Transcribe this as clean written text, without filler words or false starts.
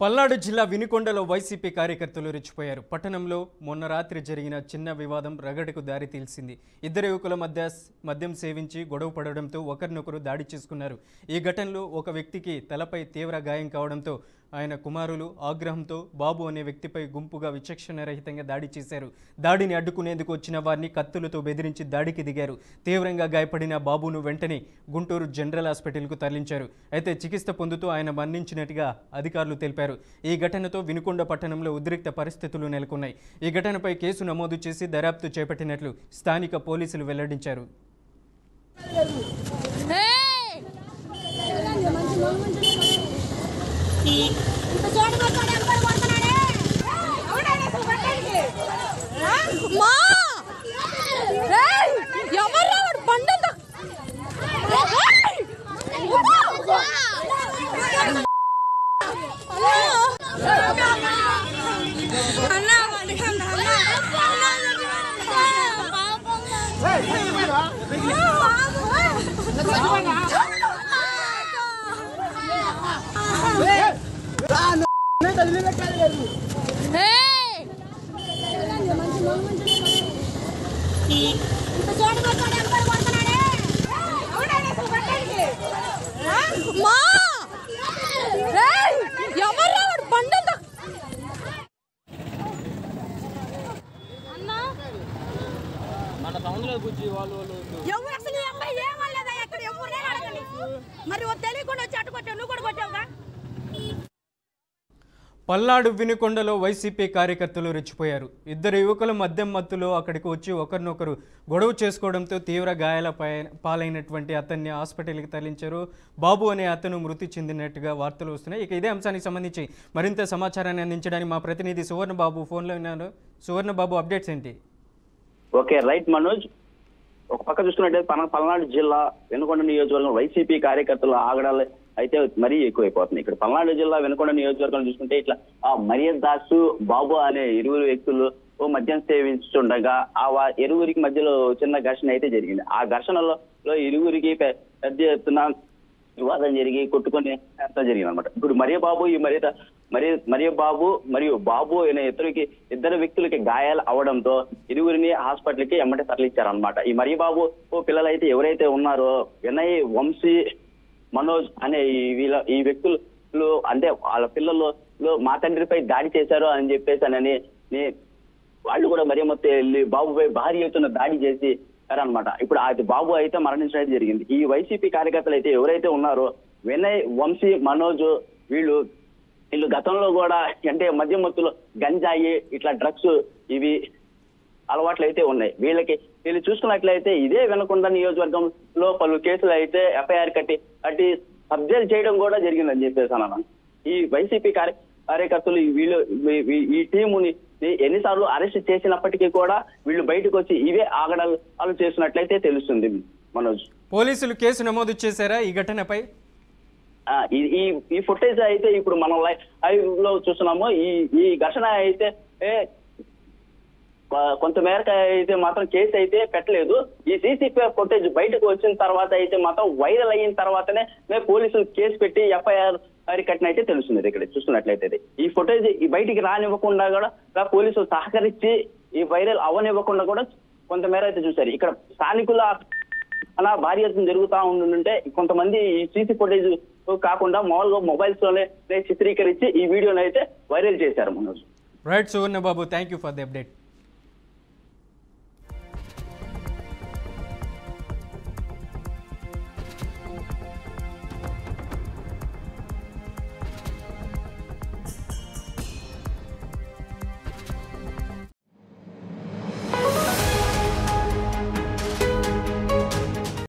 పల్నాడు జిల్లా వినుకొండలో వైసీపీ కార్యకర్తలు రెచ్చిపోయారు. పట్టణంలో మొన్న రాత్రి జరిగిన చిన్న వివాదం రగడకు దారి తీల్చింది. ఇద్దరు యువకుల మద్యం సేవించి గొడవ పడడంతో ఒకరినొకరు దాడి చేసుకున్నారు. ఈ ఘటనలో ఒక వ్యక్తికి తలపై తీవ్ర గాయం కావడంతో ఆయన కుమారులు ఆగ్రహంతో బాబు అనే వ్యక్తిపై గుంపుగా విచక్షణరహితంగా దాడి చేశారు. దాడిని అడ్డుకునేందుకు వచ్చిన వారిని కత్తులతో బెదిరించి దాడికి దిగారు. తీవ్రంగా గాయపడిన బాబును వెంటనే గుంటూరు జనరల్ హాస్పిటల్కు తరలించారు. అయితే చికిత్స పొందుతూ ఆయన మరణించినట్టుగా అధికారులు తెలిపారు. ఈ ఘటనతో వినుకొండ పట్టణంలో ఉద్రిక్త పరిస్థితులు నెలకొన్నాయి. ఈ ఘటనపై కేసు నమోదు చేసి దర్యాప్తు చేపట్టినట్లు స్థానిక పోలీసులు వెల్లడించారు. పల్నాడు వినుకొండలో వైసీపీ కార్యకర్తలు రెచ్చిపోయారు. ఇద్దరు యువకుల మద్యం మత్తులో అక్కడికి వచ్చి ఒకరినొకరు గొడవ చేసుకోవడంతో తీవ్ర గాయాల పాలైనటువంటి అతన్ని హాస్పిటల్కి తరలించారు. బాబు అనే అతను మృతి చెందినట్టుగా వార్తలు వస్తున్నాయి. ఇక ఇదే అంశానికి సంబంధించి మరింత సమాచారాన్ని అందించడానికి మా ప్రతినిధి సువర్ణబాబు ఫోన్లో ఉన్నారు. సువర్ణబాబు, అప్డేట్స్ ఏంటి? Okay, right Manoj. ఒక పక్క చూసుకున్నట్టయితే పల్నాడు జిల్లా వినుకొండ నియోజకవర్గం వైసీపీ కార్యకర్తలు ఆగడాలు అయితే మరీ ఎక్కువైపోతుంది. ఇక్కడ పల్నాడు జిల్లా వినుకొండ నియోజకవర్గం చూసుకుంటే ఇట్లా మరియన్ దాసు బాబు అనే ఇరువురు వ్యక్తులు మద్యం సేవించుండగా ఇరువురికి మధ్యలో చిన్న ఘర్షణ అయితే జరిగింది. ఆ ఘర్షణలో ఇరువురికి పెద్ద ఎత్తున వివాదం జరిగి కొట్టుకుని జరిగింది అనమాట. ఇప్పుడు మరియ బాబు మరియు బాబు అనే ఇద్దరు వ్యక్తులకి గాయాలు అవడంతో ఇరువురిని హాస్పిటల్కి ఎమ్మటే తరలించారనమాట. ఈ మరియ బాబు పిల్లలైతే ఎవరైతే ఉన్నారో వినయ్, వంశీ, మనోజ్ అనే ఈ వ్యక్తులు అంటే వాళ్ళ పిల్లలు మా తండ్రిపై దాడి చేశారు అని చెప్పేసానని వాళ్ళు కూడా మరి మొత్తం వెళ్ళి బాబుపై భారీ ఎత్తున దాడి చేసి అనమాట. ఇప్పుడు అది బాబు అయితే మరణించడం జరిగింది. ఈ వైసీపీ కార్యకర్తలు అయితే ఎవరైతే ఉన్నారో వినయ్, వంశీ, మనోజ్ వీళ్ళు గతంలో కూడా అంటే మద్యం మత్తులో గంజాయి ఇట్లా డ్రగ్స్ ఇవి అలవాట్లు అయితే ఉన్నాయి. వీళ్ళు చూసుకున్నట్లయితే ఇదే వినుకొండ నియోజకవర్గంలో పలు కేసులు అయితే ఎఫ్ఐఆర్ కట్టి సబ్జెక్ట్ చేయడం కూడా జరిగిందని చెప్పేసి అన్నాను. ఈ వైసీపీ కార్యకర్తలు ఈ టీముని ఎన్నిసార్లు అరెస్ట్ చేసినప్పటికీ కూడా వీళ్ళు బయటకు వచ్చి ఇవే ఆగడాలు చేసినట్లయితే తెలుస్తుంది. మనోజ్, పోలీసులు కేసు నమోదు చేశారా ఈ ఘటనపై? ఈ ఫుటేజ్ అయితే ఇప్పుడు మనం లైవ్ లో చూస్తున్నాము. ఈ ఘర్షణ అయితే కొంతమేరకు అయితే మాత్రం కేసు అయితే పెట్టలేదు. ఈ సీసీ ఫుటేజ్ బయటకు వచ్చిన తర్వాత అయితే మాత్రం వైరల్ అయిన తర్వాతనే పోలీసులు కేసు పెట్టి ఎఫ్ఐఆర్ కట్టిన అయితే తెలుస్తుంది. ఇక్కడ చూస్తున్నట్లయితే ఈ ఫుటేజ్ బయటికి రానివ్వకుండా కూడా పోలీసులు సహకరించి ఈ వైరల్ అవనివ్వకుండా కూడా కొంతమేర అయితే చూశారు. ఇక్కడ స్థానికుల అలా భారీ ఎత్తున జరుగుతూ ఉంటుంటే కొంతమంది ఈ సీసీ ఫుటేజ్ కాకుండా మామూలుగా మొబైల్స్ లోనే చిత్రీకరించి ఈ వీడియోని అయితే వైరల్ చేశారు. Manoj, right Suvarna Babu, thank you for the update.